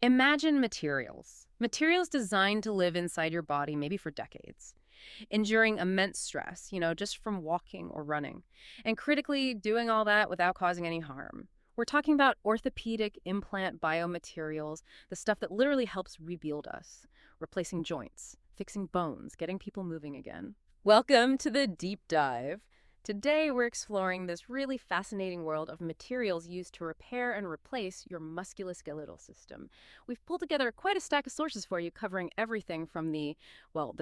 Imagine materials. Materials designed to live inside your body maybe for decades, enduring immense stress, just from walking or running, and critically doing all that without causing any harm. We're talking about orthopedic implant biomaterials, the stuff that literally helps rebuild us, replacing joints, fixing bones, getting people moving again. Welcome to the deep dive. Today, we're exploring this really fascinating world of materials used to repair and replace your musculoskeletal system. We've pulled together quite a stack of sources for you, covering everything from the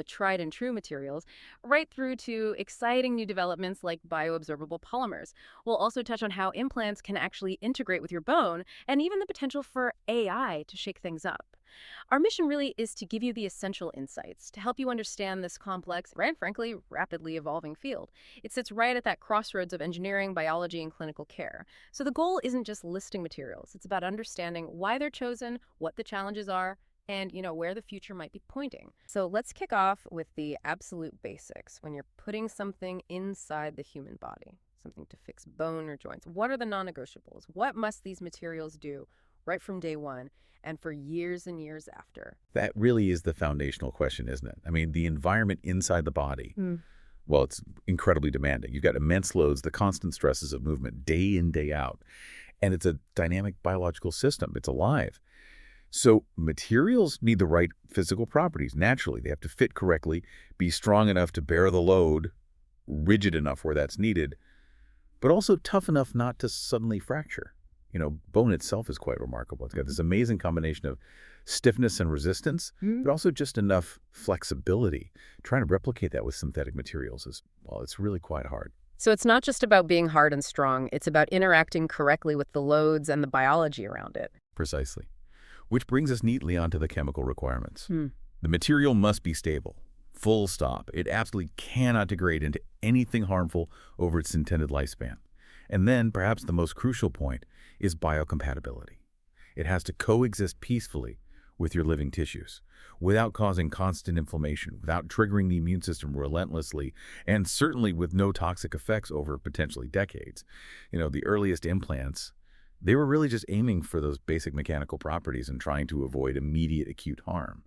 tried and true materials, right through to exciting new developments like bioabsorbable polymers. We'll also touch on how implants can actually integrate with your bone, and even the potential for AI to shake things up. Our mission really is to give you the essential insights to help you understand this complex and, frankly, rapidly evolving field. It sits right at that crossroads of engineering, biology, and clinical care. So the goal isn't just listing materials. It's about understanding why they're chosen, what the challenges are, and, where the future might be pointing. So let's kick off with the absolute basics. When you're putting something inside the human body, something to fix bone or joints, what are the non-negotiables? What must these materials do right from day one and for years and years after? That really is the foundational question, isn't it? I mean, the environment inside the body, well, it's incredibly demanding. You've got immense loads, the constant stresses of movement day in, day out. And it's a dynamic biological system. It's alive. So materials need the right physical properties. Naturally, they have to fit correctly, be strong enough to bear the load, rigid enough where that's needed, but also tough enough not to suddenly fracture. Bone itself is quite remarkable. It's got this amazing combination of stiffness and resistance, but also just enough flexibility. Trying to replicate that with synthetic materials is, well, it's really quite hard. So it's not just about being hard and strong. It's about interacting correctly with the loads and the biology around it. Precisely. Which brings us neatly onto the chemical requirements. The material must be stable. Full stop. It absolutely cannot degrade into anything harmful over its intended lifespan. And then, perhaps the most crucial point, is biocompatibility. It has to coexist peacefully with your living tissues, without causing constant inflammation, without triggering the immune system relentlessly, and certainly with no toxic effects over potentially decades. The earliest implants, they were really just aiming for those basic mechanical properties and trying to avoid immediate acute harm.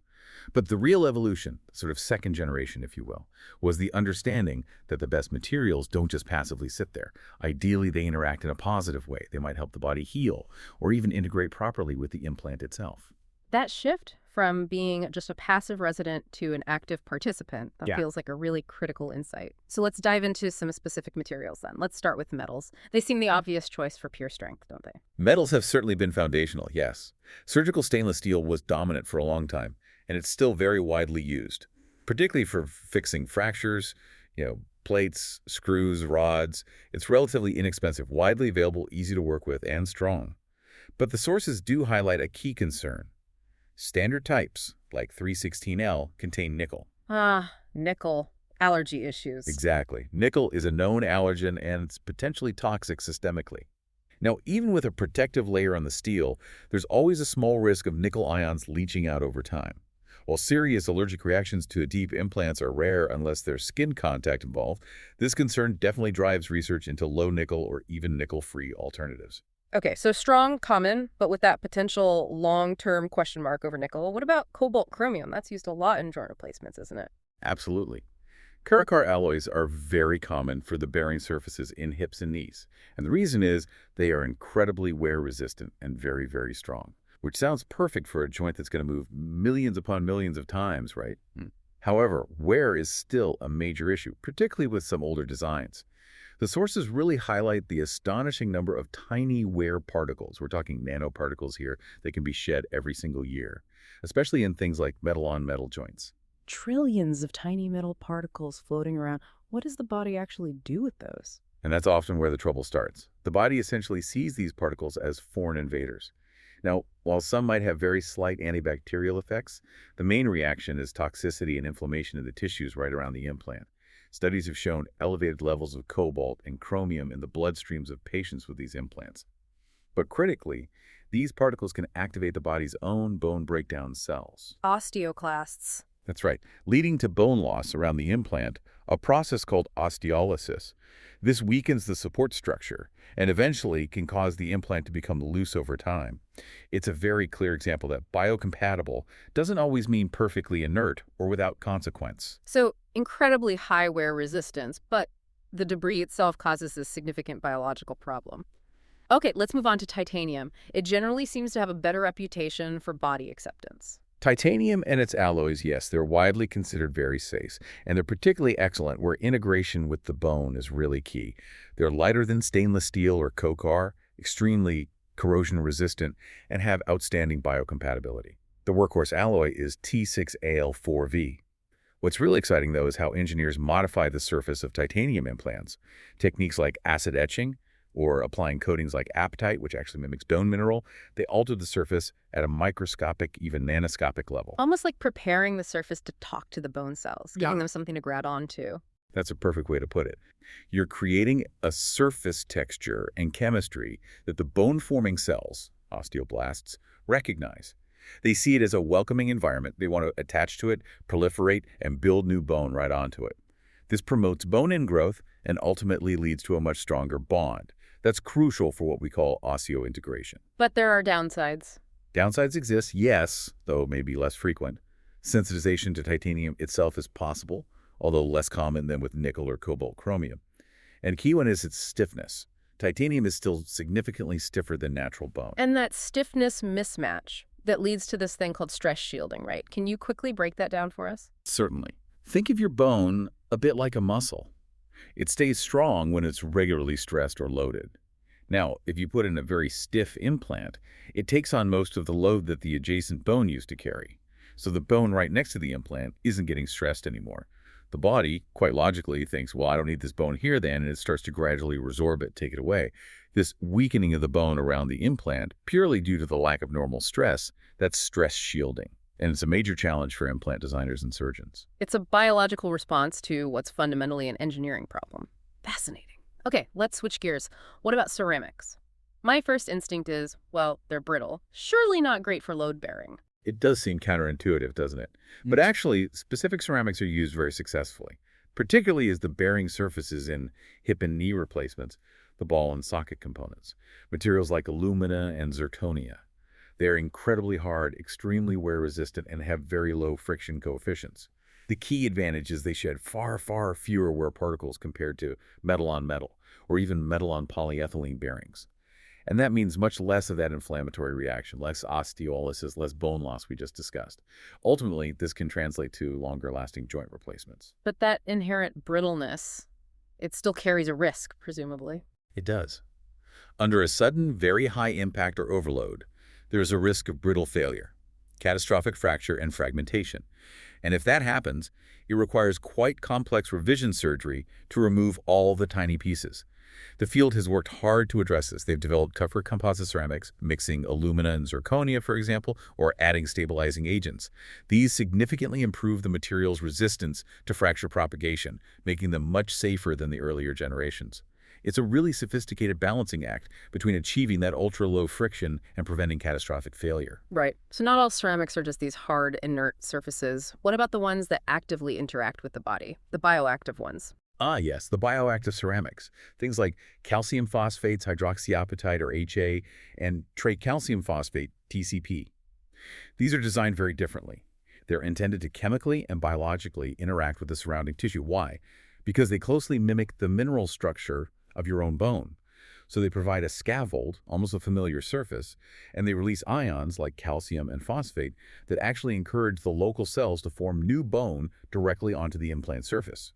But the real evolution, sort of second generation, if you will, was the understanding that the best materials don't just passively sit there. Ideally, they interact in a positive way. They might help the body heal or even integrate properly with the implant itself. That shift from being just a passive resident to an active participant, that Yeah. feels like a really critical insight. So let's dive into some specific materials then. Let's start with metals. They seem the obvious choice for pure strength, don't they? Metals have certainly been foundational, yes. Surgical stainless steel was dominant for a long time, and it's still very widely used, particularly for fixing fractures, plates, screws, rods. It's relatively inexpensive, widely available, easy to work with, and strong. But the sources do highlight a key concern. Standard types, like 316L, contain nickel. Nickel. Allergy issues. Exactly. Nickel is a known allergen and it's potentially toxic systemically. Now, even with a protective layer on the steel, there's always a small risk of nickel ions leaching out over time. While serious allergic reactions to deep implants are rare unless there's skin contact involved, this concern definitely drives research into low nickel or even nickel-free alternatives. Okay, so strong, common, but with that potential long-term question mark over nickel. What about cobalt chromium? That's used a lot in joint replacements, isn't it? Absolutely. Caracar alloys are very common for the bearing surfaces in hips and knees. And the reason is they are incredibly wear-resistant and very, very strong, which sounds perfect for a joint that's going to move millions upon millions of times, right? However, wear is still a major issue, particularly with some older designs. The sources really highlight the astonishing number of tiny wear particles. We're talking nanoparticles here that can be shed every single year, especially in things like metal-on-metal joints. Trillions of tiny metal particles floating around. What does the body actually do with those? And that's often where the trouble starts. The body essentially sees these particles as foreign invaders. Now, while some might have very slight antibacterial effects, the main reaction is toxicity and inflammation of the tissues right around the implant. Studies have shown elevated levels of cobalt and chromium in the bloodstreams of patients with these implants. But critically, these particles can activate the body's own bone breakdown cells. Osteoclasts. That's right, leading to bone loss around the implant, a process called osteolysis. This weakens the support structure and eventually can cause the implant to become loose over time. It's a very clear example that biocompatible doesn't always mean perfectly inert or without consequence. So incredibly high wear resistance, but the debris itself causes a significant biological problem. Okay, let's move on to titanium. It generally seems to have a better reputation for body acceptance. Titanium and its alloys, yes, they're widely considered very safe, and they're particularly excellent where integration with the bone is really key. They're lighter than stainless steel or coke are, extremely corrosion resistant, and have outstanding biocompatibility. The workhorse alloy is T6Al4V. What's really exciting, though, is how engineers modify the surface of titanium implants. Techniques like acid etching or applying coatings like apatite, which actually mimics bone mineral, they alter the surface at a microscopic, even nanoscopic level. Almost like preparing the surface to talk to the bone cells, Yeah. giving them something to grab onto. That's a perfect way to put it. You're creating a surface texture and chemistry that the bone-forming cells, osteoblasts, recognize. They see it as a welcoming environment. They want to attach to it, proliferate, and build new bone right onto it. This promotes bone ingrowth and ultimately leads to a much stronger bond. That's crucial for what we call osseointegration. But there are downsides. Downsides exist, yes, though maybe less frequent. Sensitization to titanium itself is possible, although less common than with nickel or cobalt chromium. And key one is its stiffness. Titanium is still significantly stiffer than natural bone. And that stiffness mismatch that leads to this thing called stress shielding, right? Can you quickly break that down for us? Certainly. Think of your bone a bit like a muscle. It stays strong when it's regularly stressed or loaded. Now, if you put in a very stiff implant, it takes on most of the load that the adjacent bone used to carry. So the bone right next to the implant isn't getting stressed anymore. The body, quite logically, thinks, well, I don't need this bone here then, and it starts to gradually resorb it, take it away. This weakening of the bone around the implant, purely due to the lack of normal stress, that's stress shielding. And it's a major challenge for implant designers and surgeons. It's a biological response to what's fundamentally an engineering problem. Fascinating. Okay, let's switch gears. What about ceramics? My first instinct is, well, they're brittle. Surely not great for load bearing. It does seem counterintuitive, doesn't it? But actually, specific ceramics are used very successfully, particularly as the bearing surfaces in hip and knee replacements, the ball and socket components, materials like alumina and zirconia. They're incredibly hard, extremely wear-resistant, and have very low friction coefficients. The key advantage is they shed far, far fewer wear particles compared to metal-on-metal, or even metal-on-polyethylene bearings. And that means much less of that inflammatory reaction, less osteolysis, less bone loss we just discussed. Ultimately, this can translate to longer-lasting joint replacements. But that inherent brittleness, it still carries a risk, presumably. It does. Under a sudden, very high impact or overload, there is a risk of brittle failure, catastrophic fracture, and fragmentation. And if that happens, it requires quite complex revision surgery to remove all the tiny pieces. The field has worked hard to address this. They've developed tougher composite ceramics, mixing alumina and zirconia, for example, or adding stabilizing agents. These significantly improve the material's resistance to fracture propagation, making them much safer than the earlier generations. It's a really sophisticated balancing act between achieving that ultra-low friction and preventing catastrophic failure. Right. So not all ceramics are just these hard, inert surfaces. What about the ones that actively interact with the body, the bioactive ones? Ah, yes, the bioactive ceramics. Things like calcium phosphates, hydroxyapatite, or HA, and tricalcium phosphate, TCP. These are designed very differently. They're intended to chemically and biologically interact with the surrounding tissue. Why? Because they closely mimic the mineral structure of your own bone. So they provide a scaffold, almost a familiar surface, and they release ions like calcium and phosphate that actually encourage the local cells to form new bone directly onto the implant surface.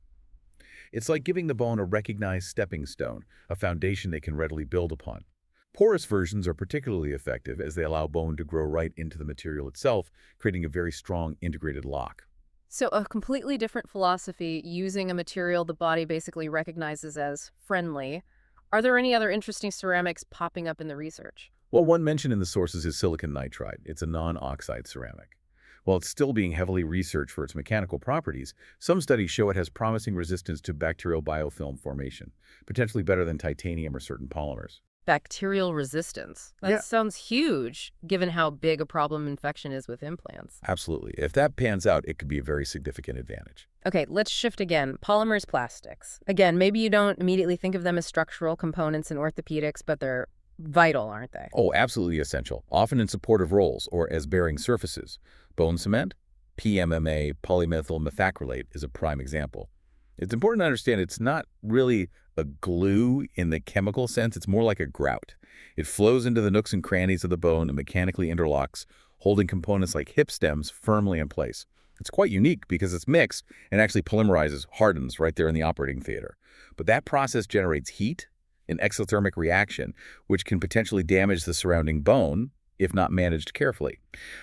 It's like giving the bone a recognized stepping stone, a foundation they can readily build upon. Porous versions are particularly effective as they allow bone to grow right into the material itself, creating a very strong integrated lock. So a completely different philosophy using a material the body basically recognizes as friendly. Are there any other interesting ceramics popping up in the research? Well, one mentioned in the sources is silicon nitride. It's a non-oxide ceramic. While it's still being heavily researched for its mechanical properties, some studies show it has promising resistance to bacterial biofilm formation, potentially better than titanium or certain polymers. Bacterial resistance. That Yeah, sounds huge, given how big a problem infection is with implants. absolutely. If that pans out, it could be a very significant advantage. Okay, let's shift again. Polymers, plastics. Again, maybe you don't immediately think of them as structural components in orthopedics, but they're vital, aren't they? Oh, absolutely essential, often in supportive roles or as bearing surfaces. Bone cement, PMMA, polymethyl methacrylate, is a prime example. It's important to understand it's not really a glue in the chemical sense. It's more like a grout. It flows into the nooks and crannies of the bone and mechanically interlocks, holding components like hip stems firmly in place. It's quite unique because it's mixed and actually polymerizes, hardens right there in the operating theater. But that process generates heat, an exothermic reaction, which can potentially damage the surrounding bone if not managed carefully.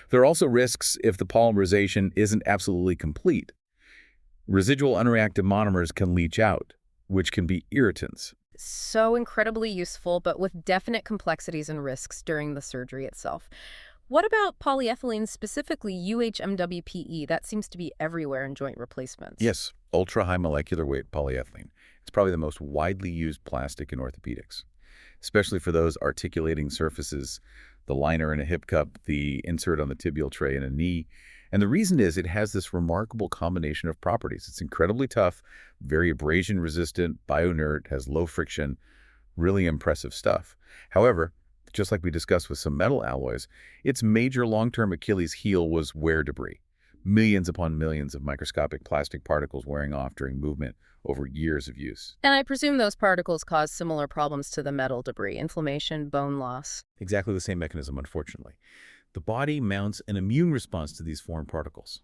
There are also risks if the polymerization isn't absolutely complete. Residual unreactive monomers can leach out, which can be irritants. So incredibly useful, but with definite complexities and risks during the surgery itself. What about polyethylene, specifically UHMWPE? That seems to be everywhere in joint replacements. Yes, ultra-high molecular weight polyethylene. It's probably the most widely used plastic in orthopedics, especially for those articulating surfaces, the liner in a hip cup, the insert on the tibial tray in a knee. And the reason is it has this remarkable combination of properties. It's incredibly tough, very abrasion resistant, bioinert, has low friction, really impressive stuff. However, just like we discussed with some metal alloys, its major long-term Achilles heel was wear debris. Millions upon millions of microscopic plastic particles wearing off during movement over years of use. And I presume those particles cause similar problems to the metal debris, inflammation, bone loss. Exactly the same mechanism, unfortunately. The body mounts an immune response to these foreign particles.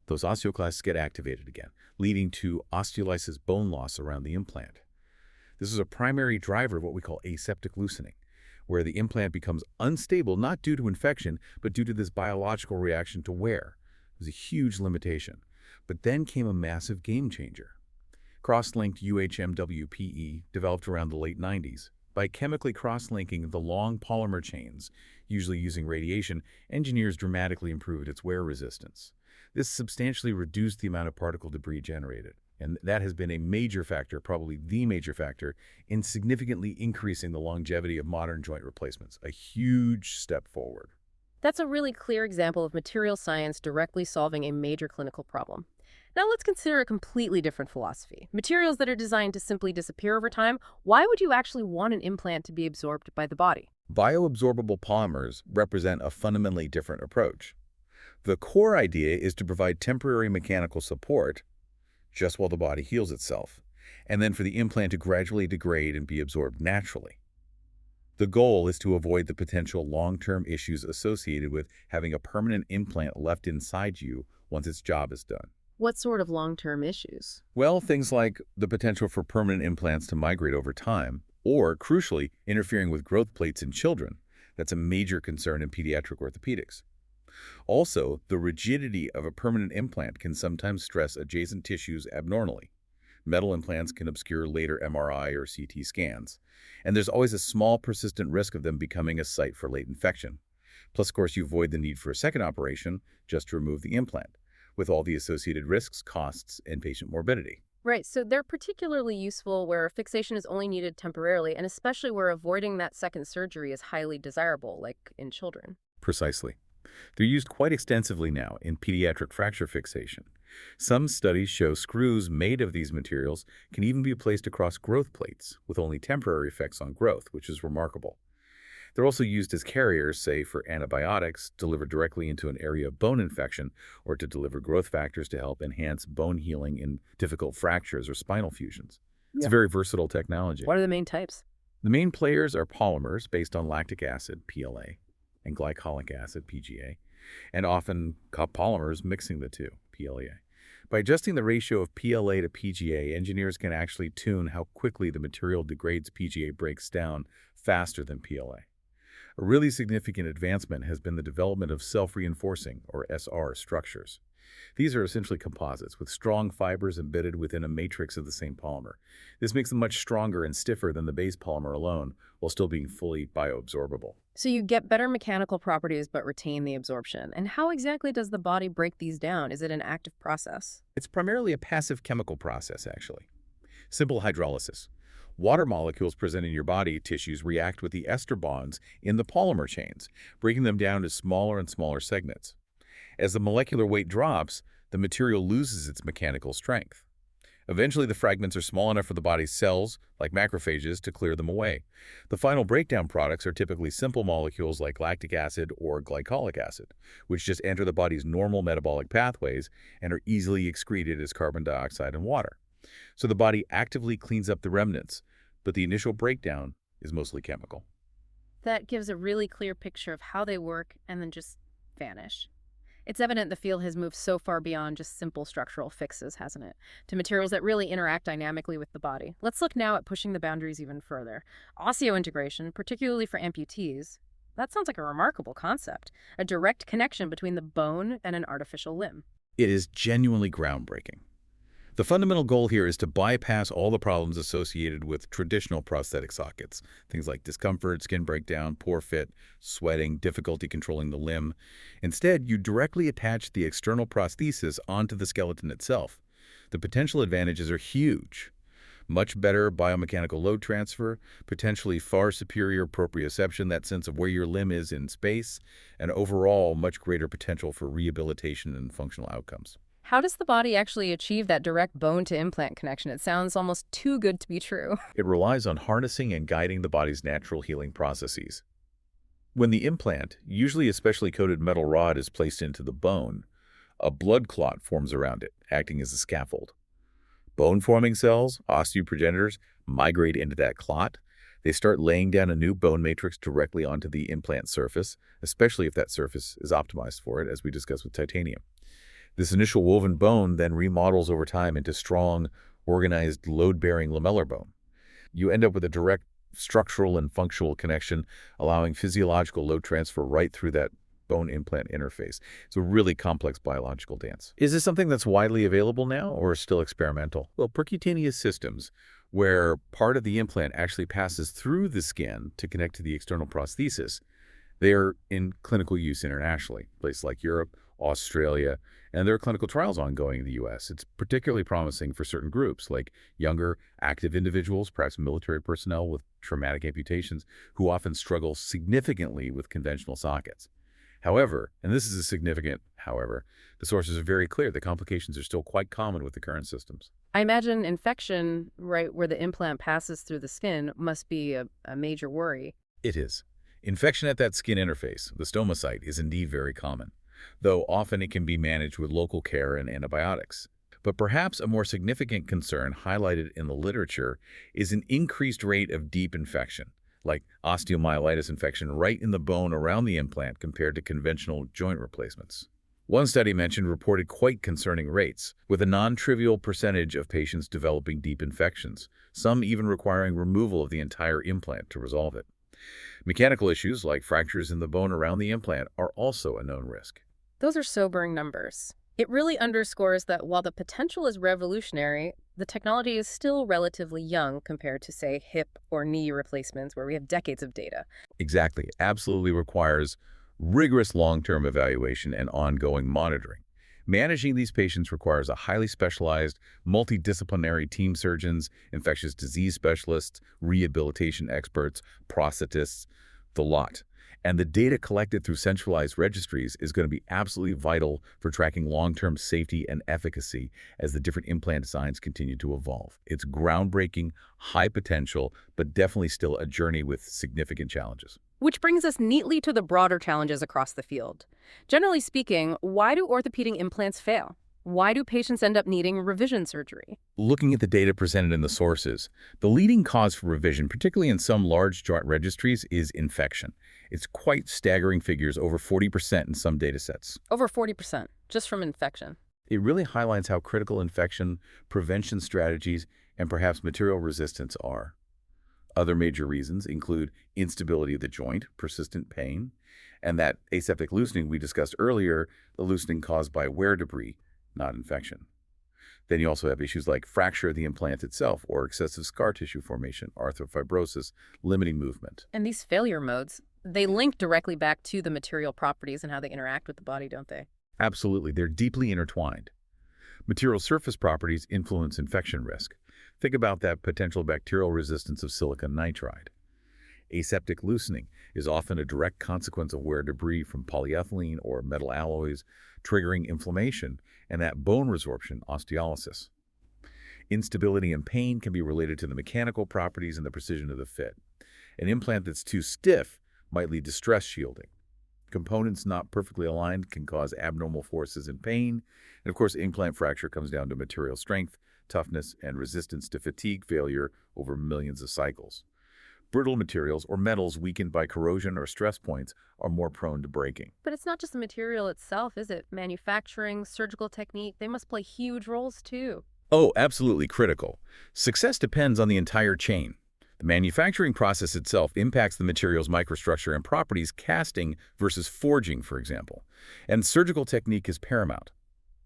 Those osteoclasts get activated again, leading to osteolysis bone loss around the implant. This is a primary driver of what we call aseptic loosening, where the implant becomes unstable not due to infection, but due to this biological reaction to wear. It was a huge limitation. But then came a massive game changer. Cross-linked UHMWPE developed around the late 90s. By chemically cross-linking the long polymer chains, usually using radiation, engineers dramatically improved its wear resistance. This substantially reduced the amount of particle debris generated, and that has been a major factor, probably the major factor, in significantly increasing the longevity of modern joint replacements, a huge step forward. That's a really clear example of material science directly solving a major clinical problem. Now let's consider a completely different philosophy. Materials that are designed to simply disappear over time. Why would you actually want an implant to be absorbed by the body? Bioabsorbable polymers represent a fundamentally different approach. The core idea is to provide temporary mechanical support just while the body heals itself, and then for the implant to gradually degrade and be absorbed naturally. The goal is to avoid the potential long-term issues associated with having a permanent implant left inside you once its job is done. What sort of long-term issues? Well, things like the potential for permanent implants to migrate over time, or, crucially, interfering with growth plates in children. That's a major concern in pediatric orthopedics. Also, the rigidity of a permanent implant can sometimes stress adjacent tissues abnormally. Metal implants can obscure later MRI or CT scans, and there's always a small persistent risk of them becoming a site for late infection. Plus, of course, you avoid the need for a second operation just to remove the implant, with all the associated risks, costs, and patient morbidity. Right, so they're particularly useful where fixation is only needed temporarily, and especially where avoiding that second surgery is highly desirable, like in children. Precisely. They're used quite extensively now in pediatric fracture fixation. Some studies show screws made of these materials can even be placed across growth plates with only temporary effects on growth, which is remarkable. They're also used as carriers, say, for antibiotics delivered directly into an area of bone infection or to deliver growth factors to help enhance bone healing in difficult fractures or spinal fusions. It's a very versatile technology. What are the main types? The main players are polymers based on lactic acid, PLA, and glycolic acid, PGA, and often copolymers mixing the two, PLA. By adjusting the ratio of PLA to PGA, engineers can actually tune how quickly the material degrades. PGA breaks down faster than PLA. A really significant advancement has been the development of self-reinforcing, or SR, structures. These are essentially composites with strong fibers embedded within a matrix of the same polymer. This makes them much stronger and stiffer than the base polymer alone, while still being fully bioabsorbable. So you get better mechanical properties but retain the absorption. And how exactly does the body break these down? Is it an active process? It's primarily a passive chemical process, actually. Simple hydrolysis. Water molecules present in your body tissues react with the ester bonds in the polymer chains, breaking them down to smaller and smaller segments. As the molecular weight drops, the material loses its mechanical strength. Eventually, the fragments are small enough for the body's cells, like macrophages, to clear them away. The final breakdown products are typically simple molecules like lactic acid or glycolic acid, which just enter the body's normal metabolic pathways and are easily excreted as carbon dioxide and water. So the body actively cleans up the remnants, but the initial breakdown is mostly chemical. That gives a really clear picture of how they work and then just vanish. It's evident the field has moved so far beyond just simple structural fixes, hasn't it, to materials that really interact dynamically with the body. Let's look now at pushing the boundaries even further. Osseointegration, particularly for amputees, that sounds like a remarkable concept, a direct connection between the bone and an artificial limb. It is genuinely groundbreaking. The fundamental goal here is to bypass all the problems associated with traditional prosthetic sockets, things like discomfort, skin breakdown, poor fit, sweating, difficulty controlling the limb. Instead, you directly attach the external prosthesis onto the skeleton itself. The potential advantages are huge. Much better biomechanical load transfer, potentially far superior proprioception, that sense of where your limb is in space, and overall much greater potential for rehabilitation and functional outcomes. How does the body actually achieve that direct bone-to-implant connection? It sounds almost too good to be true. It relies on harnessing and guiding the body's natural healing processes. When the implant, usually a specially coated metal rod, is placed into the bone, a blood clot forms around it, acting as a scaffold. Bone-forming cells, osteoprogenitors, migrate into that clot. They start laying down a new bone matrix directly onto the implant surface, especially if that surface is optimized for it, as we discussed with titanium. This initial woven bone then remodels over time into strong, organized, load-bearing lamellar bone. You end up with a direct structural and functional connection, allowing physiological load transfer right through that bone-implant interface. It's a really complex biological dance. Is this something that's widely available now or still experimental? Well, percutaneous systems, where part of the implant actually passes through the skin to connect to the external prosthesis, they are in clinical use internationally, places like Europe, Australia, and there are clinical trials ongoing in the U.S. It's particularly promising for certain groups, like younger, active individuals, perhaps military personnel with traumatic amputations, who often struggle significantly with conventional sockets. However, and this is a significant however, the sources are very clear. The complications are still quite common with the current systems. I imagine infection, right where the implant passes through the skin, must be a major worry. It is. Infection at that skin interface, the stoma site, is indeed very common, though often it can be managed with local care and antibiotics. But perhaps a more significant concern highlighted in the literature is an increased rate of deep infection, like osteomyelitis infection right in the bone around the implant compared to conventional joint replacements. One study mentioned reported quite concerning rates, with a non-trivial percentage of patients developing deep infections, some even requiring removal of the entire implant to resolve it. Mechanical issues like fractures in the bone around the implant are also a known risk. Those are sobering numbers. It really underscores that while the potential is revolutionary, the technology is still relatively young compared to, say, hip or knee replacements where we have decades of data. Exactly. It absolutely requires rigorous long-term evaluation and ongoing monitoring. Managing these patients requires a highly specialized, multidisciplinary team: surgeons, infectious disease specialists, rehabilitation experts, prosthetists, the lot. And the data collected through centralized registries is going to be absolutely vital for tracking long-term safety and efficacy as the different implant designs continue to evolve. It's groundbreaking, high potential, but definitely still a journey with significant challenges. Which brings us neatly to the broader challenges across the field. Generally speaking, why do orthopedic implants fail? Why do patients end up needing revision surgery? Looking at the data presented in the sources, the leading cause for revision, particularly in some large joint registries, is infection. It's quite staggering figures, over 40% in some data sets. Over 40%, just from infection. It really highlights how critical infection prevention strategies and perhaps material resistance are. Other major reasons include instability of the joint, persistent pain, and that aseptic loosening we discussed earlier, the loosening caused by wear debris, not infection. Then you also have issues like fracture of the implant itself or excessive scar tissue formation, arthrofibrosis, limiting movement. And these failure modes, they link directly back to the material properties and how they interact with the body, don't they? Absolutely, they're deeply intertwined. Material surface properties influence infection risk. Think about that potential bacterial resistance of silicon nitride. Aseptic loosening is often a direct consequence of wear debris from polyethylene or metal alloys, triggering inflammation and that bone resorption, osteolysis. Instability and pain can be related to the mechanical properties and the precision of the fit. An implant that's too stiff might lead to stress shielding. Components not perfectly aligned can cause abnormal forces and pain. And of course, implant fracture comes down to material strength, toughness, and resistance to fatigue failure over millions of cycles. Brittle materials or metals weakened by corrosion or stress points are more prone to breaking. But it's not just the material itself, is it? Manufacturing, surgical technique, they must play huge roles too. Oh, absolutely critical. Success depends on the entire chain. The manufacturing process itself impacts the material's microstructure and properties, casting versus forging, for example. And surgical technique is paramount.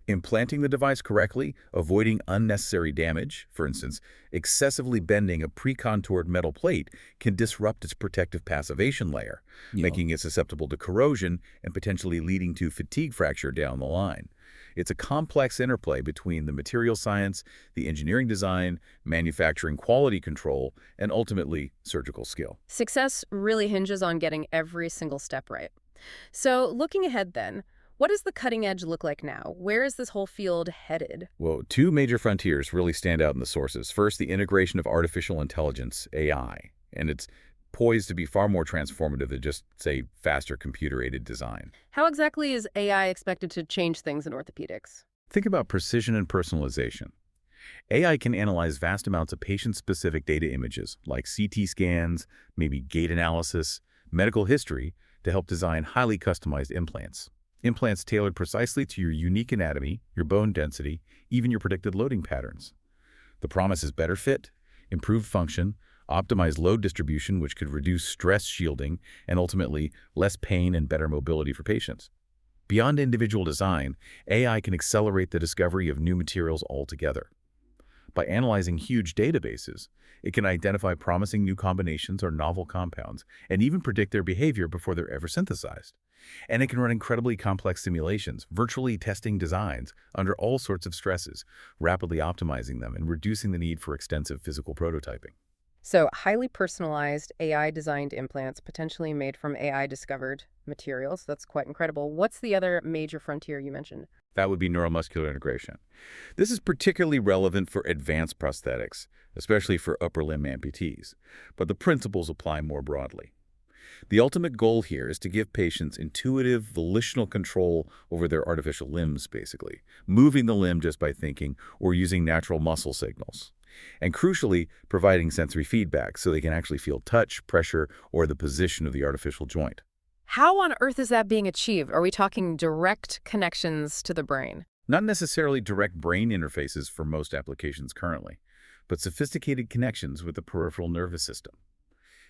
Implanting the device correctly, avoiding unnecessary damage, for instance, excessively bending a pre-contoured metal plate can disrupt its protective passivation layer, making it susceptible to corrosion and potentially leading to fatigue fracture down the line. It's a complex interplay between the material science, the engineering design, manufacturing quality control, and ultimately surgical skill. Success really hinges on getting every single step right. So, looking ahead then, what does the cutting edge look like now? Where is this whole field headed? Well, two major frontiers really stand out in the sources. First, the integration of artificial intelligence, AI, and it's poised to be far more transformative than just, say, faster computer-aided design. How exactly is AI expected to change things in orthopedics? Think about precision and personalization. AI can analyze vast amounts of patient-specific data images, like CT scans, maybe gait analysis, medical history, to help design highly customized implants. Implants tailored precisely to your unique anatomy, your bone density, even your predicted loading patterns. The promise is better fit, improved function, optimized load distribution, which could reduce stress shielding, and ultimately less pain and better mobility for patients. Beyond individual design, AI can accelerate the discovery of new materials altogether. By analyzing huge databases, it can identify promising new combinations or novel compounds, and even predict their behavior before they're ever synthesized. And it can run incredibly complex simulations, virtually testing designs under all sorts of stresses, rapidly optimizing them and reducing the need for extensive physical prototyping. So, highly personalized AI-designed implants potentially made from AI-discovered materials. That's quite incredible. What's the other major frontier you mentioned? That would be neuromuscular integration. This is particularly relevant for advanced prosthetics, especially for upper limb amputees, but the principles apply more broadly. The ultimate goal here is to give patients intuitive, volitional control over their artificial limbs, basically, moving the limb just by thinking or using natural muscle signals. And crucially, providing sensory feedback so they can actually feel touch, pressure, or the position of the artificial joint. How on earth is that being achieved? Are we talking direct connections to the brain? Not necessarily direct brain interfaces for most applications currently, but sophisticated connections with the peripheral nervous system.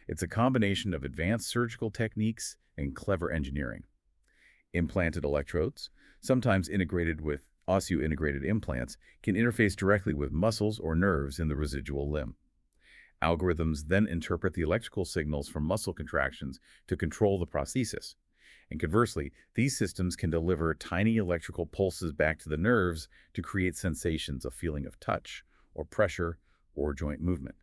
It's a combination of advanced surgical techniques and clever engineering. Implanted electrodes, sometimes integrated with osseointegrated implants, can interface directly with muscles or nerves in the residual limb. Algorithms then interpret the electrical signals from muscle contractions to control the prosthesis. And conversely, these systems can deliver tiny electrical pulses back to the nerves to create sensations of feeling of touch, or pressure, or joint movement.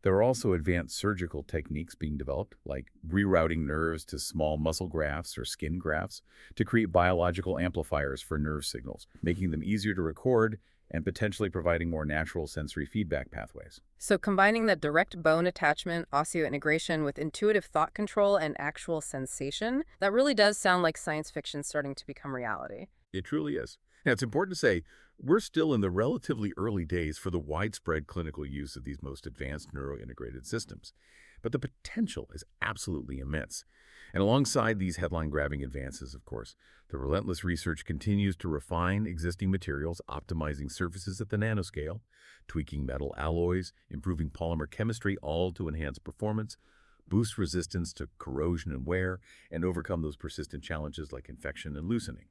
There are also advanced surgical techniques being developed, like rerouting nerves to small muscle grafts or skin grafts to create biological amplifiers for nerve signals, making them easier to record and potentially providing more natural sensory feedback pathways. So combining that direct bone attachment, osseointegration with intuitive thought control and actual sensation, that really does sound like science fiction starting to become reality. It truly is. Now, it's important to say, we're still in the relatively early days for the widespread clinical use of these most advanced neurointegrated systems. But the potential is absolutely immense. And alongside these headline-grabbing advances, of course, the relentless research continues to refine existing materials, optimizing surfaces at the nanoscale, tweaking metal alloys, improving polymer chemistry, all to enhance performance, boost resistance to corrosion and wear, and overcome those persistent challenges like infection and loosening.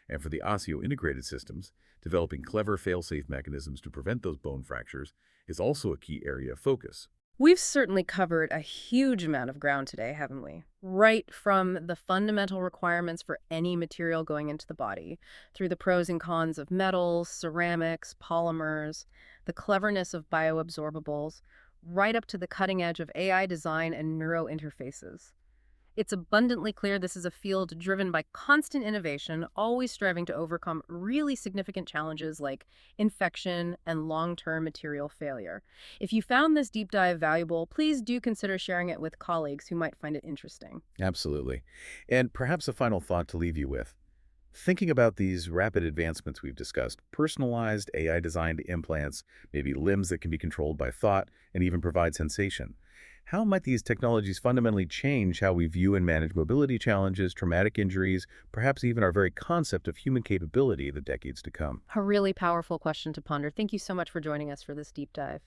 And for the osseo-integrated systems, developing clever fail-safe mechanisms to prevent those bone fractures is also a key area of focus. We've certainly covered a huge amount of ground today, haven't we? Right from the fundamental requirements for any material going into the body, through the pros and cons of metals, ceramics, polymers, the cleverness of bioabsorbables, right up to the cutting edge of AI design and neuro interfaces. It's abundantly clear this is a field driven by constant innovation, always striving to overcome really significant challenges like infection and long-term material failure. If you found this deep dive valuable, please do consider sharing it with colleagues who might find it interesting. Absolutely. And perhaps a final thought to leave you with. Thinking about these rapid advancements we've discussed, personalized AI-designed implants, maybe limbs that can be controlled by thought and even provide sensation. How might these technologies fundamentally change how we view and manage mobility challenges, traumatic injuries, perhaps even our very concept of human capability in the decades to come? A really powerful question to ponder. Thank you so much for joining us for this deep dive.